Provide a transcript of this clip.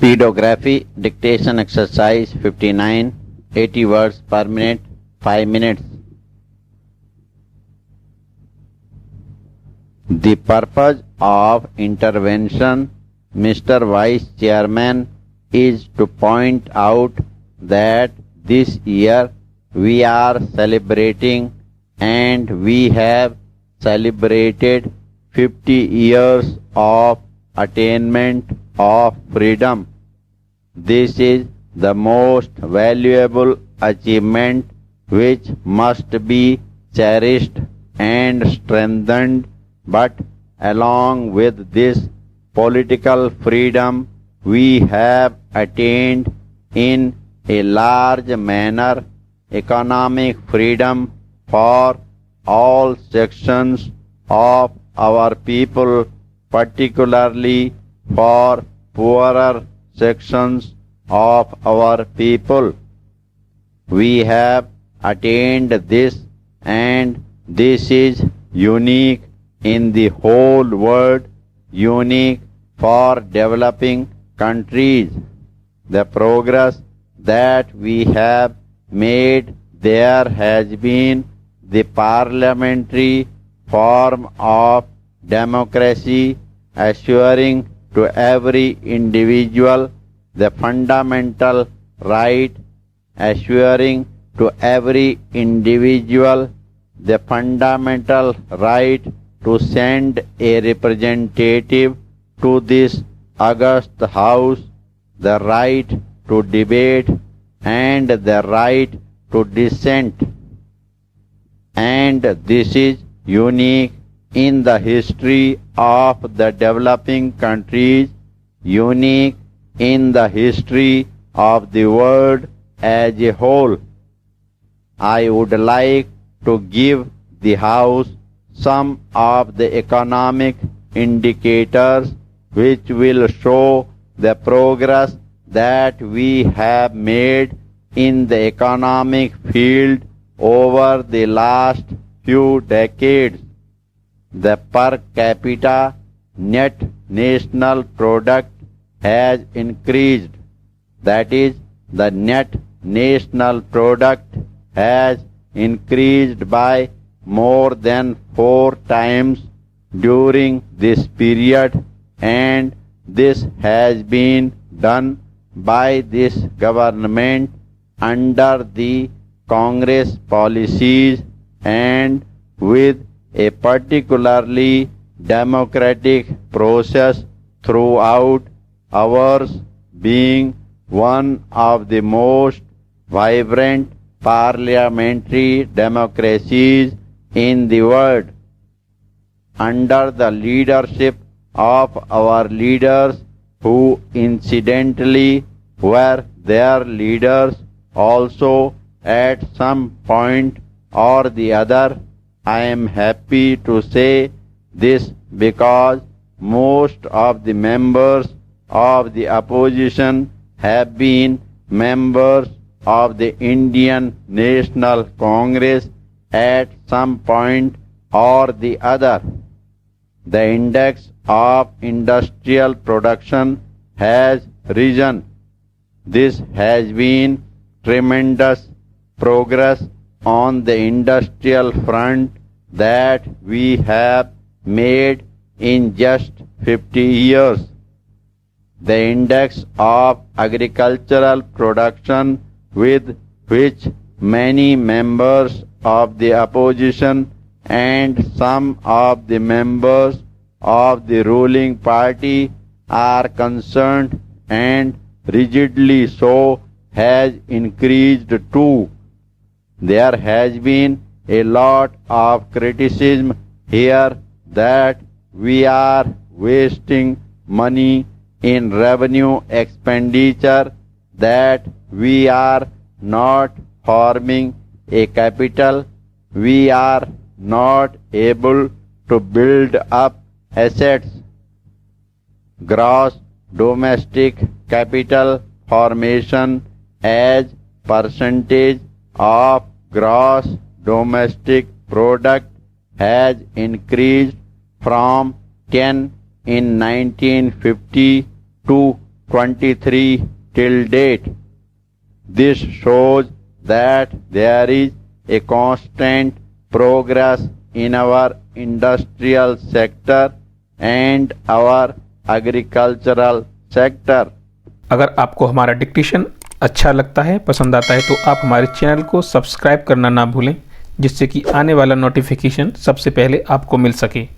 Pedography dictation exercise 59, 80 words per minute, 5 minutes. The purpose of intervention, Mr. Vice Chairman, is to point out that this year we are celebrating and we have celebrated 50 years of attainment of freedom. This is the most valuable achievement which must be cherished and strengthened, but along with this political freedom we have attained in a large manner economic freedom for all sections of our people, particularly for poorer sections of our people. We have attained this, and this is unique in the whole world, unique for developing countries. The progress that we have made there has been the parliamentary form of democracy, assuring to every individual the fundamental right, assuring to every individual the fundamental right to send a representative to this august house, the right to debate and the right to dissent. And this is unique in the history of the developing countries, unique in the history of the world as a whole. I would like to give the House some of the economic indicators which will show the progress that we have made in the economic field over the last few decades. The per capita net national product has increased. That is, the net national product has increased by more than 4 times during this period, and this has been done by this government under the Congress policies and with a particularly democratic process throughout, ours being one of the most vibrant parliamentary democracies in the world. Under the leadership of our leaders, who incidentally were their leaders also at some point or the other, I am happy to say this because most of the members of the opposition have been members of the Indian National Congress at some point or the other. The index of industrial production has risen. This has been tremendous progress on the industrial front that we have made in just 50 years. The index of agricultural production, with which many members of the opposition and some of the members of the ruling party are concerned, and rigidly so, has increased too. There has been a lot of criticism here that we are wasting money in revenue expenditure, that we are not forming a capital, we are not able to build up assets. Gross domestic capital formation as percentage of gross domestic product has increased from 10 in 1950 to 23 till date. This shows that there is a constant progress in our industrial sector and our agricultural sector. अगर आपको हमारा dictation अच्छा लगता है, पसंद आता है, तो आप हमारे चैनल को सब्सक्राइब करना ना भूलें, जिससे कि आने वाला नोटिफिकेशन सबसे पहले आपको मिल सके।